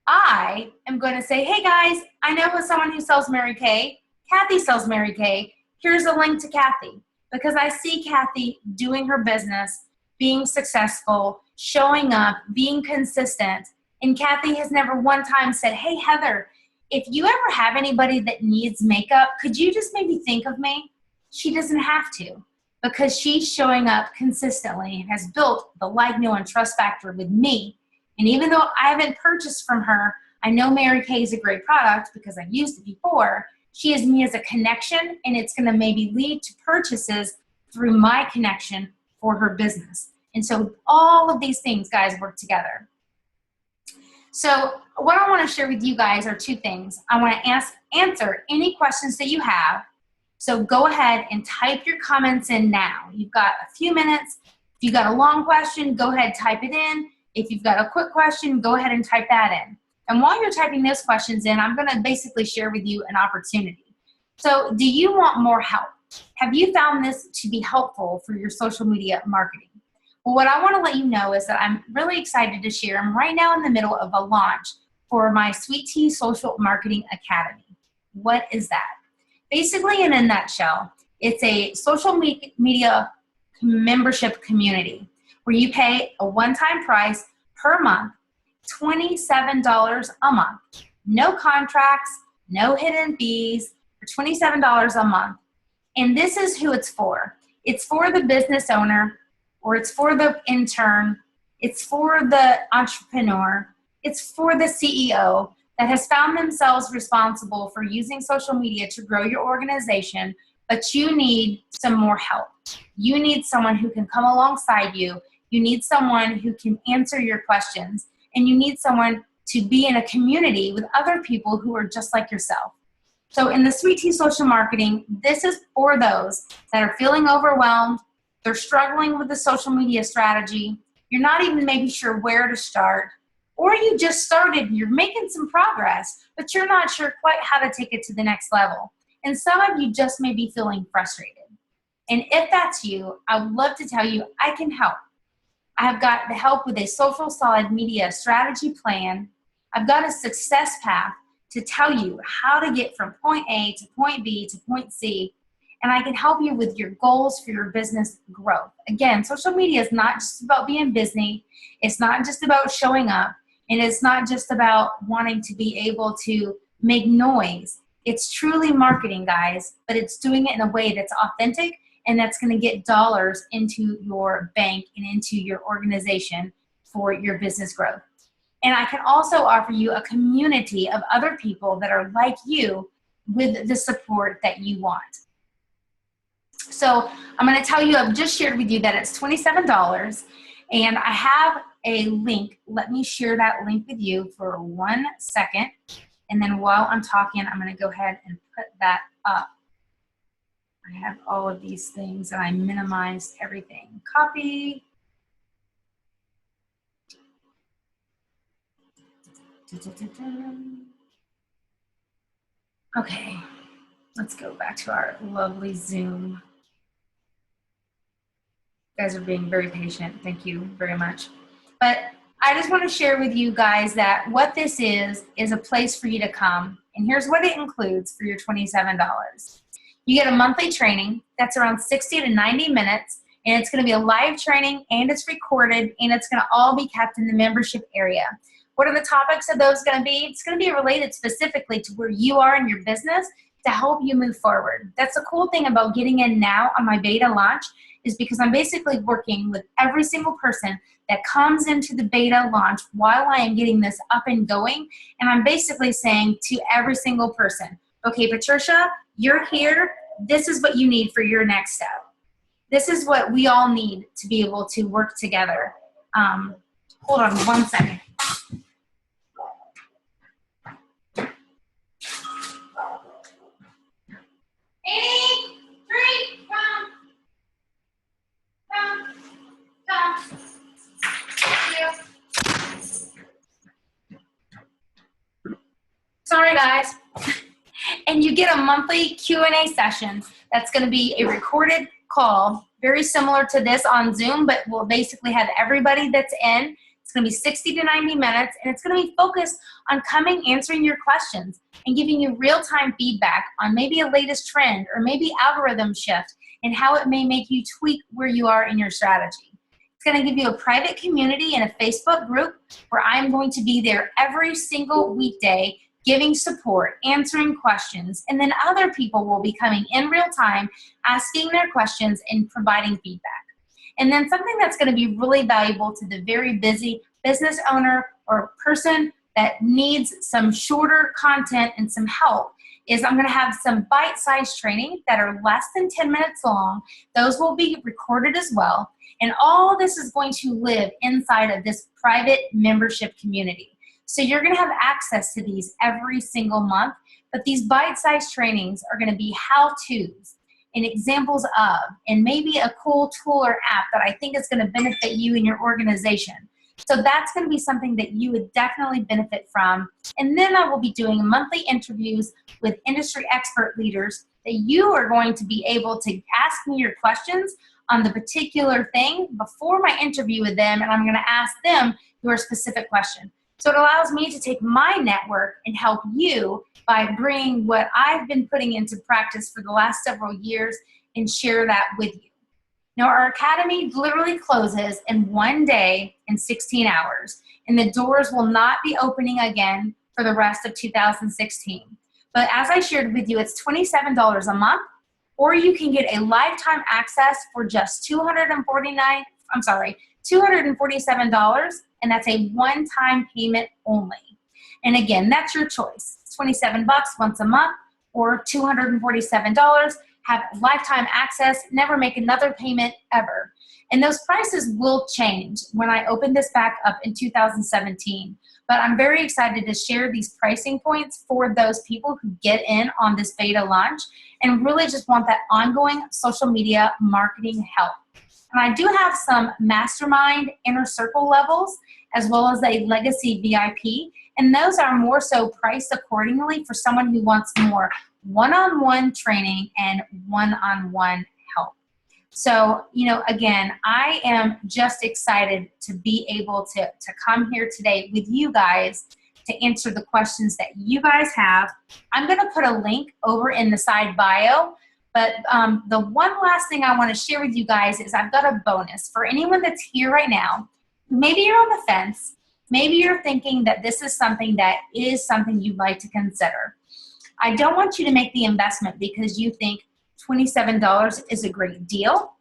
I am going to say, hey guys, I know someone who sells Mary Kay. Kathy sells Mary Kay. Here's a link to Kathy. Because I see Kathy doing her business, being successful, showing up, being consistent. And Kathy has never one time said, hey, Heather, if you ever have anybody that needs makeup, could you just maybe think of me? She doesn't have to, because she's showing up consistently and has built the like, know, and trust factor with me. And even though I haven't purchased from her, I know Mary Kay is a great product because I used it before. She has me as a connection, and it's going to maybe lead to purchases through my connection for her business. And so all of these things, guys, work together. So what I want to share with you guys are two things. I want to answer any questions that you have. So go ahead and type your comments in now. You've got a few minutes. If you've got a long question, go ahead, type it in. If you've got a quick question, go ahead and type that in. And while you're typing those questions in, I'm going to basically share with you an opportunity. So do you want more help? Have you found this to be helpful for your social media marketing? Well, what I want to let you know is that I'm really excited to share. I'm right now in the middle of a launch for my Sweet Tea Social Marketing Academy. What is that? Basically, in a nutshell, it's a social media membership community where you pay a one-time price per month, $27 a month. No contracts, no hidden fees, for $27 a month. And this is who it's for. It's for the business owner, or it's for the intern, it's for the entrepreneur, it's for the CEO that has found themselves responsible for using social media to grow your organization, but you need some more help. You need someone who can come alongside you. You need someone who can answer your questions, and you need someone to be in a community with other people who are just like yourself. So in the Sweet Tea Social Marketing, this is for those that are feeling overwhelmed, they're struggling with the social media strategy, you're not even maybe sure where to start, or you just started and you're making some progress, but you're not sure quite how to take it to the next level. And some of you just may be feeling frustrated. And if that's you, I would love to tell you I can help. I have got the help with a social solid media strategy plan. I've got a success path to tell you how to get from point A to point B to point C, and I can help you with your goals for your business growth. Again, social media is not just about being busy. It's not just about showing up. And it's not just about wanting to be able to make noise. It's truly marketing, guys, but it's doing it in a way that's authentic and that's going to get dollars into your bank and into your organization for your business growth. And I can also offer you a community of other people that are like you with the support that you want. So I'm going to tell you, I've just shared with you that it's $27, and I have a link. Let me share that link with you for 1 second. And then while I'm talking, I'm going to go ahead and put that up. I have all of these things and I minimized everything. Copy. Okay, let's go back to our lovely Zoom. You guys are being very patient. Thank you very much. But I just want to share with you guys that what this is a place for you to come. And here's what it includes for your $27. You get a monthly training that's around 60 to 90 minutes, and it's going to be a live training, and it's recorded, and it's going to all be kept in the membership area. What are the topics of those going to be? It's going to be related specifically to where you are in your business to help you move forward. That's the cool thing about getting in now on my beta launch, is because I'm basically working with every single person that comes into the beta launch while I am getting this up and going. And I'm basically saying to every single person, okay, Patricia, you're here. This is what you need for your next step. This is what we all need to be able to work together. Hold on 1 second. Amy, drink, come. Sorry, guys. And you get a monthly Q&A session that's going to be a recorded call, very similar to this on Zoom, but we'll basically have everybody that's in. It's going to be 60 to 90 minutes, and it's going to be focused on answering your questions and giving you real-time feedback on maybe a latest trend or maybe algorithm shift and how it may make you tweak where you are in your strategy. It's going to give you a private community and a Facebook group where I'm going to be there every single weekday giving support, answering questions, and then other people will be coming in real time, asking their questions and providing feedback. And then something that's going to be really valuable to the very busy business owner or person that needs some shorter content and some help is I'm going to have some bite-sized training that are less than 10 minutes long. Those will be recorded as well. And all this is going to live inside of this private membership community. So you're going to have access to these every single month, but these bite-sized trainings are going to be how-tos and examples of, and maybe a cool tool or app that I think is going to benefit you and your organization. So that's going to be something that you would definitely benefit from. And then I will be doing monthly interviews with industry expert leaders that you are going to be able to ask me your questions on the particular thing before my interview with them, and I'm going to ask them your specific question. So it allows me to take my network and help you by bringing what I've been putting into practice for the last several years and share that with you. Now, our academy literally closes in 1 day and 16 hours, and the doors will not be opening again for the rest of 2016. But as I shared with you, it's $27 a month, or you can get a lifetime access for just $247, and that's a one-time payment only. And again, that's your choice. It's 27 bucks once a month, or $247, have lifetime access, never make another payment ever. And those prices will change when I open this back up in 2017. But I'm very excited to share these pricing points for those people who get in on this beta launch and really just want that ongoing social media marketing help. And I do have some mastermind inner circle levels as well as a legacy VIP, and those are more so priced accordingly for someone who wants more one-on-one training and one-on-one help. So, you know, again, I am just excited to be able to come here today with you guys to answer the questions that you guys have. I'm going to put a link over in the side bio. But the one last thing I want to share with you guys is I've got a bonus for anyone that's here right now. Maybe you're on the fence, Maybe you're thinking that this is something you'd like to consider. I don't want you to make the investment because you think $27 is a great deal.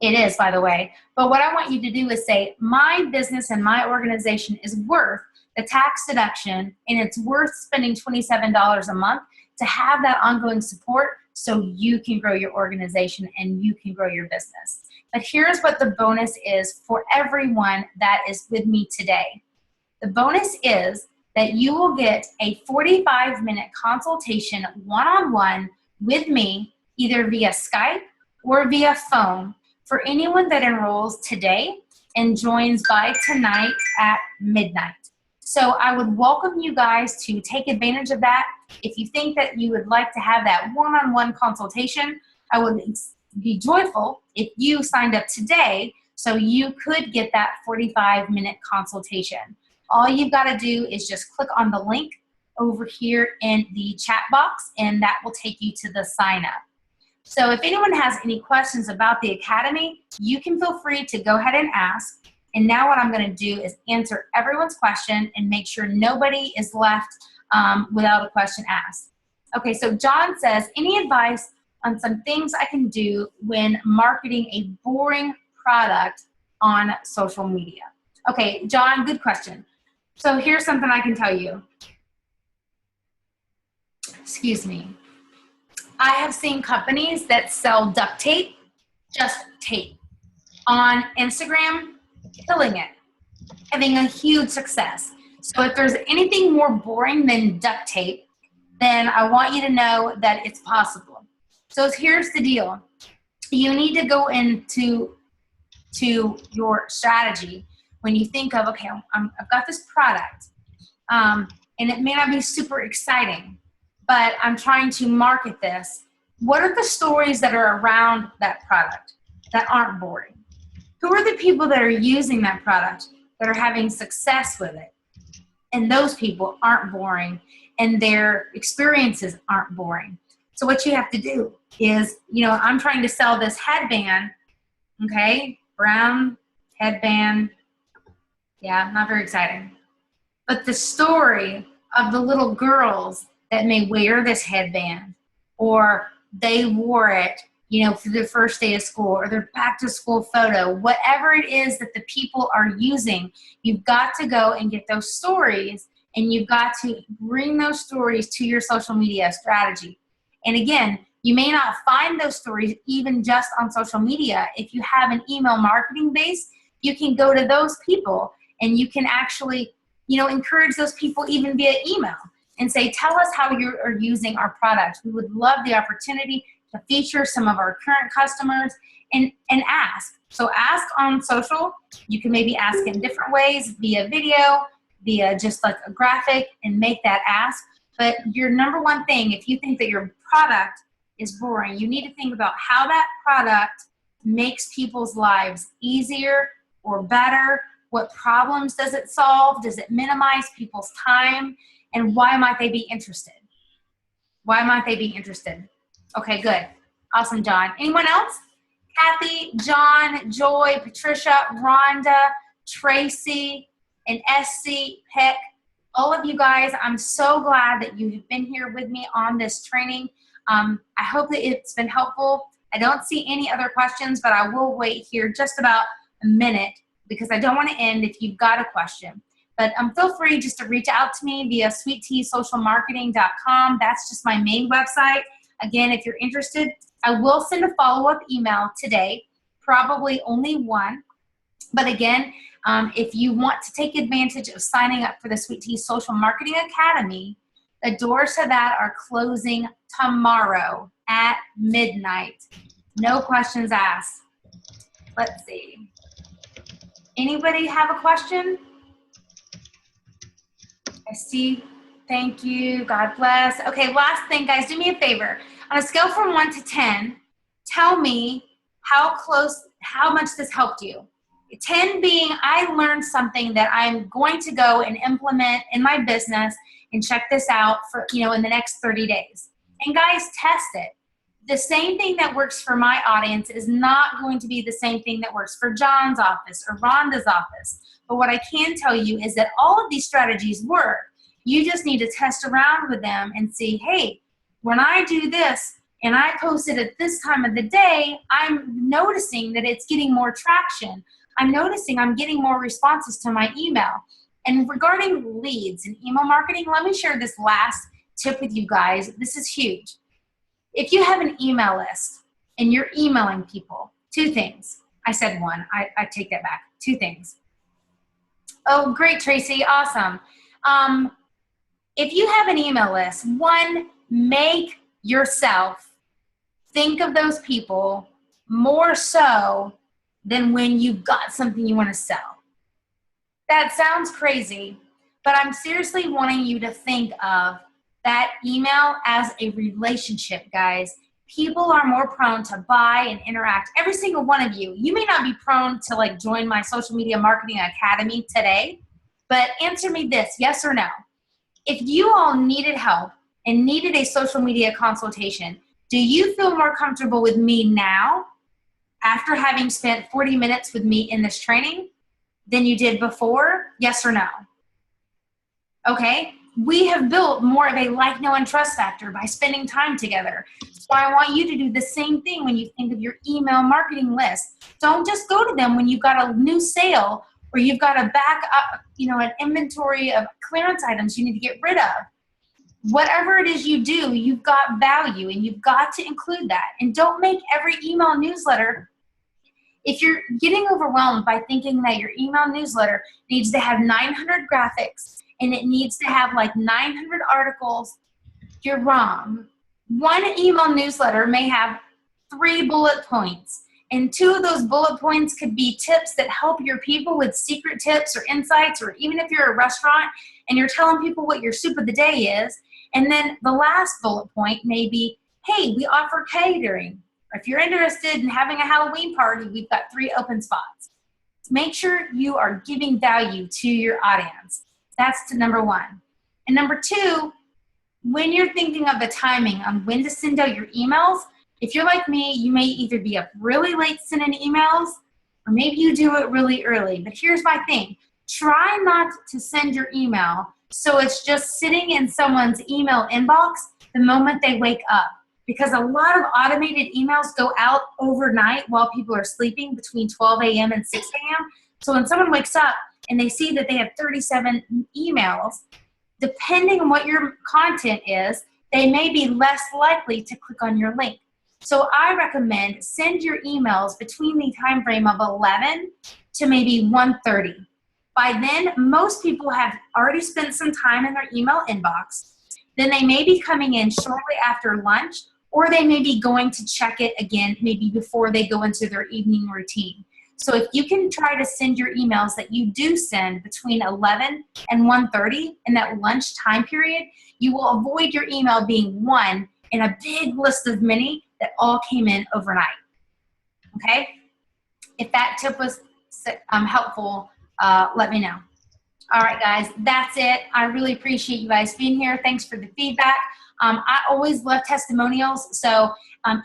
It is, by the way. But what I want you to do is say, my business and my organization is worth the tax deduction, and it's worth spending $27 a month to have that ongoing support so you can grow your organization and you can grow your business. But here's what the bonus is for everyone that is with me today. The bonus is that you will get a 45-minute consultation one-on-one with me, either via Skype or via phone, for anyone that enrolls today and joins by tonight at midnight. So I would welcome you guys to take advantage of that. If you think that you would like to have that one-on-one consultation, I would be joyful if you signed up today so you could get that 45-minute consultation. All you've got to do is just click on the link over here in the chat box, and that will take you to the sign up. So if anyone has any questions about the Academy, you can feel free to go ahead and ask. And now what I'm going to do is answer everyone's question and make sure nobody is left without a question asked. Okay, so John says, any advice on some things I can do when marketing a boring product on social media? Okay, John, good question. So here's something I can tell you. Excuse me. I have seen companies that sell duct tape, just tape, on Instagram, killing it, having a huge success. So if there's anything more boring than duct tape, then I want you to know that it's possible. So here's the deal. You need to go into your strategy when you think of, okay, I've got this product, and it may not be super exciting, but I'm trying to market this. What are the stories that are around that product that aren't boring? Who are the people that are using that product that are having success with it? And those people aren't boring, and their experiences aren't boring. So what you have to do is, I'm trying to sell this headband, okay? Brown headband. Yeah, not very exciting. But the story of the little girls that may wear this headband, or they wore it, for their first day of school, or their back to school photo, whatever it is that the people are using, you've got to go and get those stories, and you've got to bring those stories to your social media strategy. And again, you may not find those stories even just on social media. If you have an email marketing base, you can go to those people and you can actually, encourage those people even via email and say, tell us how you are using our product. We would love the opportunity to feature some of our current customers and ask. So ask on social. You can maybe ask in different ways, via video, via just like a graphic, and make that ask. But your number one thing, if you think that your product is boring, you need to think about how that product makes people's lives easier or better. What problems does it solve? Does it minimize people's time? And why might they be interested? Why might they be interested? Okay, good. Awesome, John. Anyone else? Kathy, John, Joy, Patricia, Rhonda, Tracy, and SC, Peck. All of you guys, I'm so glad that you have been here with me on this training. I hope that it's been helpful. I don't see any other questions, but I will wait here just about a minute because I don't want to end if you've got a question. But feel free just to reach out to me via sweetteasocialmarketing.com. That's just my main website. Again, if you're interested, I will send a follow-up email today, probably only one. But again, if you want to take advantage of signing up for the Sweet Tea Social Marketing Academy, the doors to that are closing tomorrow at midnight. No questions asked. Let's see. Anybody have a question? I see. Thank you. God bless. Okay, last thing, guys, do me a favor. On a scale from 1 to 10, tell me how much this helped you. 10 being, I learned something that I'm going to go and implement in my business and check this out for, in the next 30 days. And guys, test it. the same thing that works for my audience is not going to be the same thing that works for John's office or Rhonda's office. But what I can tell you is that all of these strategies work. You just need to test around with them and see, hey, when I do this and I post it at this time of the day, I'm noticing that it's getting more traction. I'm noticing I'm getting more responses to my email. And regarding leads and email marketing, let me share this last tip with you guys. This is huge. If you have an email list and you're emailing people, two things. I said one, I take that back. Two things. Oh, great, Tracy, awesome. If you have an email list, one, make yourself think of those people more so than when you've got something you want to sell. That sounds crazy, but I'm seriously wanting you to think of that email as a relationship, guys. People are more prone to buy and interact. Every single one of you. You may not be prone to like join my social media marketing academy today, but answer me this, yes or no. If you all needed help and needed a social media consultation, do you feel more comfortable with me now after having spent 40 minutes with me in this training than you did before? Yes or no? Okay. We have built more of a like, know, and trust factor by spending time together. So I want you to do the same thing when you think of your email marketing list. Don't just go to them when you've got a new sale or you've got a an inventory of clearance items you need to get rid of. Whatever it is you do, you've got value and you've got to include that. And don't make every email newsletter. If you're getting overwhelmed by thinking that your email newsletter needs to have 900 graphics and it needs to have like 900 articles, you're wrong. One email newsletter may have 3 bullet points, and 2 of those bullet points could be tips that help your people with secret tips or insights, or even if you're a restaurant and you're telling people what your soup of the day is, and then the last bullet point may be, hey, we offer catering. If you're interested in having a Halloween party, we've got 3 open spots. Make sure you are giving value to your audience. That's number 1. And number 2, when you're thinking of the timing on when to send out your emails, if you're like me, you may either be up really late sending emails, or maybe you do it really early. But here's my thing. Try not to send your email so it's just sitting in someone's email inbox the moment they wake up. Because a lot of automated emails go out overnight while people are sleeping between 12 a.m. and 6 a.m. So when someone wakes up and they see that they have 37 emails, depending on what your content is, they may be less likely to click on your link. So I recommend send your emails between the time frame of 11 to maybe 1:30. By then, most people have already spent some time in their email inbox. Then they may be coming in shortly after lunch, or they may be going to check it again maybe before they go into their evening routine. So if you can try to send your emails that you do send between 11 and 1:30 in that lunch time period, you will avoid your email being one in a big list of many that all came in overnight. Okay? If that tip was helpful, let me know. All right, guys, that's it. I really appreciate you guys being here. Thanks for the feedback. I always love testimonials. So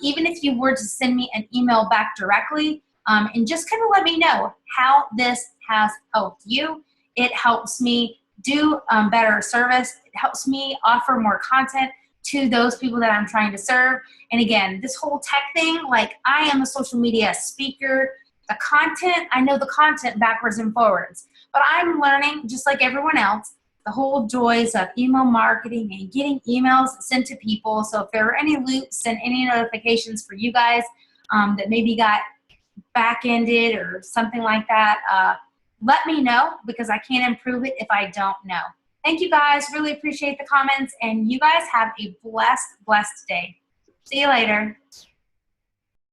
even if you were to send me an email back directly, and just kind of let me know how this has helped you. It helps me do better service. It helps me offer more content to those people that I'm trying to serve. And again, this whole tech thing, like I am a social media speaker. The content, I know the content backwards and forwards. But I'm learning, just like everyone else, the whole joys of email marketing and getting emails sent to people. So if there are any loops and any notifications for you guys that maybe got back-ended or something like that, let me know, because I can't improve it if I don't know. Thank you guys. Really appreciate the comments, and you guys have a blessed day. See you later.